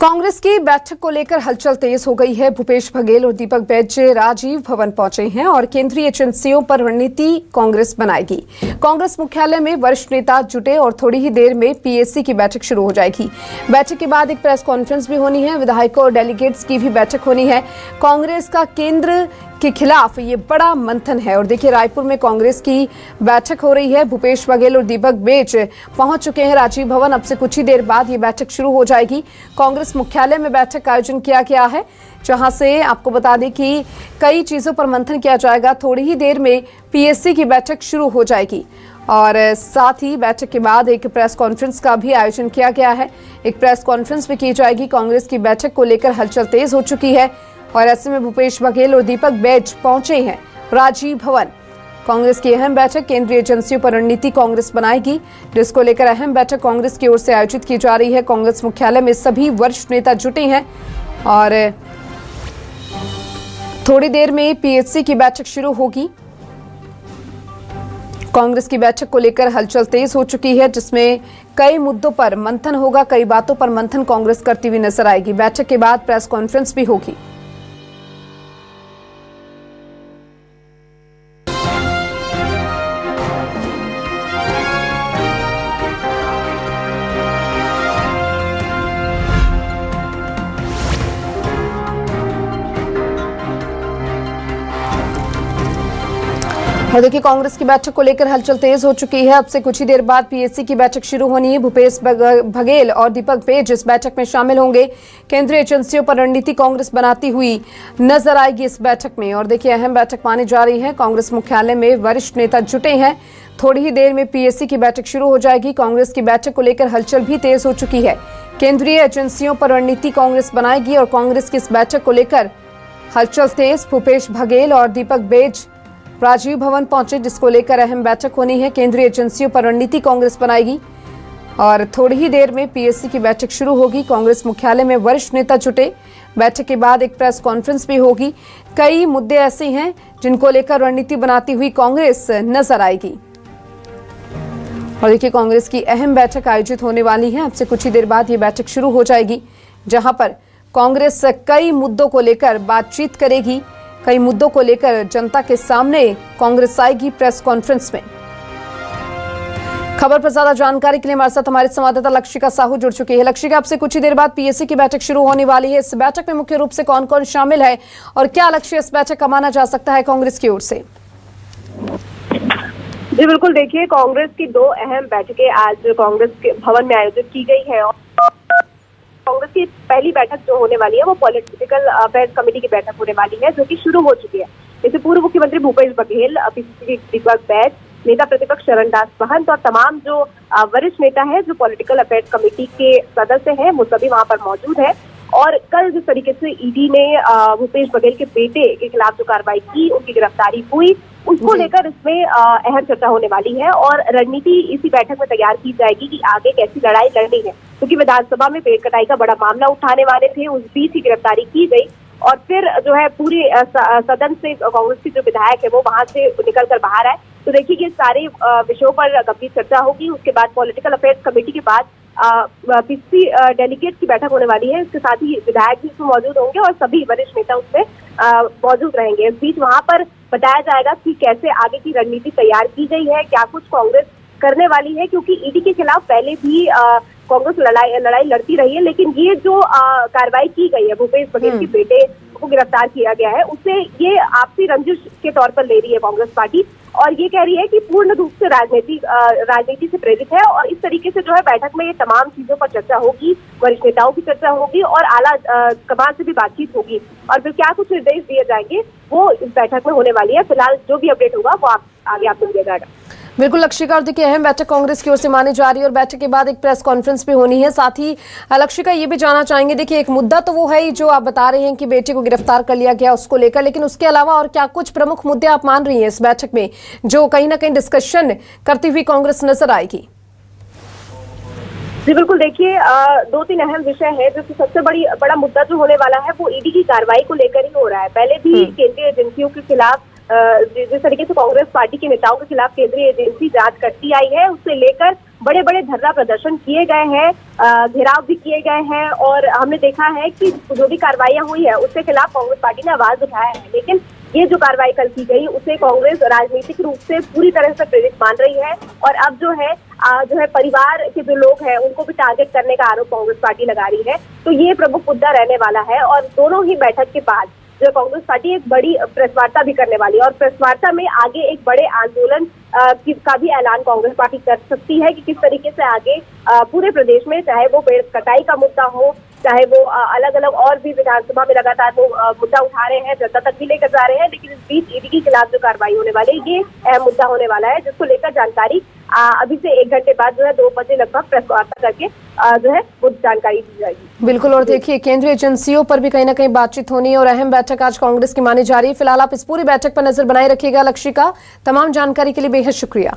कांग्रेस की बैठक को लेकर हलचल तेज हो गई है। भूपेश बघेल और दीपक बैज राजीव भवन पहुंचे हैं और केंद्रीय एजेंसियों पर रणनीति कांग्रेस बनाएगी। कांग्रेस मुख्यालय में वरिष्ठ नेता जुटे और थोड़ी ही देर में पीएससी की बैठक शुरू हो जाएगी। बैठक के बाद एक प्रेस कॉन्फ्रेंस भी होनी है। विधायकों और डेलीगेट्स की भी बैठक होनी है। कांग्रेस का केंद्र के खिलाफ ये बड़ा मंथन है और देखिए रायपुर में कांग्रेस की बैठक हो रही है। भूपेश बघेल और दीपक बैज पहुंच चुके हैं राजीव भवन। अब से कुछ ही देर बाद ये बैठक शुरू हो जाएगी। कांग्रेस मुख्यालय में बैठक का आयोजन किया गया है, जहां से आपको बता दें कि कई चीजों पर मंथन किया जाएगा। थोड़ी ही देर में पीएससी की बैठक शुरू हो जाएगी और साथ ही बैठक के बाद एक प्रेस कॉन्फ्रेंस का भी आयोजन किया गया है। एक प्रेस कॉन्फ्रेंस भी की जाएगी। कांग्रेस की बैठक को लेकर हलचल तेज हो चुकी है और ऐसे में भूपेश बघेल और दीपक बैज पहुंचे हैं राजीव भवन। कांग्रेस की अहम बैठक केंद्रीय एजेंसियों पर रणनीति कांग्रेस बनाएगी, जिसको लेकर अहम बैठक कांग्रेस की ओर से आयोजित की जा रही है। कांग्रेस मुख्यालय में सभी वरिष्ठ नेता जुटे हैं और थोड़ी देर में पीएससी की बैठक शुरू होगी। कांग्रेस की बैठक को लेकर हलचल तेज हो चुकी है, जिसमें कई मुद्दों पर मंथन होगा। कई बातों पर मंथन कांग्रेस करती हुई नजर आएगी। बैठक के बाद प्रेस कॉन्फ्रेंस भी होगी। और देखिए कांग्रेस की बैठक को लेकर हलचल तेज हो चुकी है। अब से कुछ ही देर बाद पीएससी की बैठक शुरू होनी है। भूपेश बघेल और दीपक बैज इस बैठक में शामिल होंगे। केंद्रीय एजेंसियों पर रणनीति कांग्रेस बनाती हुई नजर आएगी इस बैठक में। और देखिए अहम बैठक मानी जा रही है। कांग्रेस मुख्यालय में वरिष्ठ नेता जुटे हैं। थोड़ी ही देर में पीएससी की बैठक शुरू हो जाएगी। कांग्रेस की बैठक को लेकर हलचल भी तेज हो चुकी है। केंद्रीय एजेंसियों पर रणनीति कांग्रेस बनाएगी और कांग्रेस की इस बैठक को लेकर हलचल तेज। भूपेश बघेल और दीपक बैज राजीव भवन पहुंचे, जिसको लेकर अहम बैठक होनी है। केंद्रीय एजेंसियों पर रणनीति कांग्रेस बनाएगी और थोड़ी ही देर में पीएससी की बैठक शुरू होगी। कांग्रेस मुख्यालय में वरिष्ठ नेता जुटे। बैठक के बाद एक प्रेस कॉन्फ्रेंस भी होगी। कई मुद्दे ऐसे हैं जिनको लेकर रणनीति बनाती हुई कांग्रेस नजर आएगी। और देखिए कांग्रेस की अहम बैठक आयोजित होने वाली है। अब से कुछ ही देर बाद ये बैठक शुरू हो जाएगी, जहां पर कांग्रेस कई मुद्दों को लेकर बातचीत करेगी। कई मुद्दों को लेकर जनता के सामने कांग्रेस आएगी प्रेस कॉन्फ्रेंस में। खबर पर ज्यादा जानकारी के लिए हमारे साथ हमारे संवाददाता लक्षिका साहू जुड़ चुकी है। लक्षिका, आपसे कुछ ही देर बाद पीएससी की बैठक शुरू होने वाली है। इस बैठक में मुख्य रूप से कौन कौन शामिल है और क्या लक्ष्य इस बैठक का माना जा सकता है कांग्रेस की ओर से? जी बिल्कुल, देखिए कांग्रेस की दो अहम बैठकें आज कांग्रेस के भवन में आयोजित की गई है। और कांग्रेस की पहली बैठक जो होने वाली है वो पॉलिटिकल अफेयर्स कमेटी की बैठक होने वाली है, जो कि शुरू हो चुकी है। इससे पूर्व मुख्यमंत्री भूपेश बघेल, पीसीसी दीपक बैज, नेता प्रतिपक्ष चरणदास महंत और तमाम जो वरिष्ठ नेता है जो पॉलिटिकल अफेयर्स कमेटी के सदस्य हैं, वो सभी वहां पर मौजूद है। और कल जिस तरीके से ईडी ने भूपेश बघेल के बेटे के खिलाफ जो कार्रवाई की, उनकी गिरफ्तारी हुई, उसको लेकर इसमें अहम चर्चा होने वाली है और रणनीति इसी बैठक में तैयार की जाएगी कि आगे कैसी लड़ाई लड़नी है। क्योंकि विधानसभा में पेड़ कटाई का बड़ा मामला उठाने वाले थे, उस बीच ही गिरफ्तारी की गई और फिर जो है पूरे सदन से कांग्रेस के जो विधायक है वो वहां से निकल कर बाहर आए। तो देखिए ये सारे विषयों पर गंभीर चर्चा होगी। उसके बाद पॉलिटिकल अफेयर्स कमेटी के बाद पीसीसी डेलीगेट की बैठक होने वाली है। इसके साथ ही विधायक भी उसमें मौजूद होंगे और सभी वरिष्ठ नेता उसमें मौजूद रहेंगे। इस बीच वहां पर बताया जाएगा कि कैसे आगे की रणनीति तैयार की गई है, क्या कुछ कांग्रेस करने वाली है। क्योंकि ईडी के खिलाफ पहले भी कांग्रेस लड़ाई लड़ती रही है, लेकिन ये जो कार्रवाई की गई है, भूपेश बघेल के बेटे को गिरफ्तार किया गया है, उससे ये आपसी रंजिश के तौर पर ले रही है कांग्रेस पार्टी और ये कह रही है कि पूर्ण रूप से राजनीति से प्रेरित है। और इस तरीके से जो है बैठक में ये तमाम चीजों पर चर्चा होगी, वरिष्ठ नेताओं की चर्चा होगी और आला कमान से भी बातचीत होगी और फिर क्या कुछ निर्देश दिए जाएंगे वो इस बैठक में होने वाली है। फिलहाल जो भी अपडेट होगा वो आगे आपको दिया जाएगा। बिल्कुल लक्षिका, और देखिए अहम बैठक कांग्रेस की ओर से मानी जा रही है और बैठक के बाद एक प्रेस कॉन्फ्रेंस भी होनी है। साथ ही लक्षिका ये भी जानना चाहेंगे, देखिए एक मुद्दा तो वो है ही जो आप बता रहे हैं कि बेटे को गिरफ्तार कर लिया गया उसको लेकर, लेकिन उसके अलावा और क्या कुछ प्रमुख मुद्दे आप मान रही हैं इस बैठक में जो कहीं ना कहीं डिस्कशन करती हुई कांग्रेस नजर आएगी? जी बिल्कुल, देखिए दो तीन अहम विषय है। जो सबसे बड़ा मुद्दा जो होने वाला है वो ईडी की कार्रवाई को लेकर ही हो रहा है। पहले भी केंद्रीय एजेंसियों के खिलाफ जिस तरीके से कांग्रेस पार्टी के नेताओं के खिलाफ केंद्रीय एजेंसी जांच करती आई है, उससे लेकर बड़े बड़े धरना प्रदर्शन किए गए हैं, घेराव भी किए गए हैं और हमने देखा है कि जो भी कार्रवाइयां हुई है उसके खिलाफ कांग्रेस पार्टी ने आवाज उठाया है। लेकिन ये जो कार्रवाई कल की गई उसे कांग्रेस राजनीतिक रूप से पूरी तरह से प्रेरित मान रही है और अब जो है परिवार के जो लोग हैं उनको भी टारगेट करने का आरोप कांग्रेस पार्टी लगा रही है। तो ये प्रमुख मुद्दा रहने वाला है और दोनों ही बैठक के बाद जो कांग्रेस पार्टी एक बड़ी प्रेस वार्ता भी करने वाली है और प्रेस वार्ता में आगे एक बड़े आंदोलन का भी ऐलान कांग्रेस पार्टी कर सकती है कि किस तरीके से आगे पूरे प्रदेश में, चाहे वो पेड़ कटाई का मुद्दा हो, चाहे वो अलग अलग और भी विधानसभा में लगातार वो मुद्दा उठा रहे हैं, जनता तक भी लेकर जा रहे हैं। लेकिन इस बीच ईडी के खिलाफ जो कार्रवाई होने वाली है ये अहम मुद्दा होने वाला है, जिसको लेकर जानकारी अभी से 1 घंटे बाद जो है 2 बजे लगभग प्रेस वार्ता करके जो है वो जानकारी दी जाएगी। बिल्कुल, और देखिए केंद्रीय एजेंसियों पर भी कहीं ना कहीं बातचीत होनी है और अहम बैठक आज कांग्रेस की मानी जा रही है। फिलहाल आप इस पूरी बैठक पर नजर बनाए रखिएगा। लक्षिका, तमाम जानकारी के लिए बेहद शुक्रिया।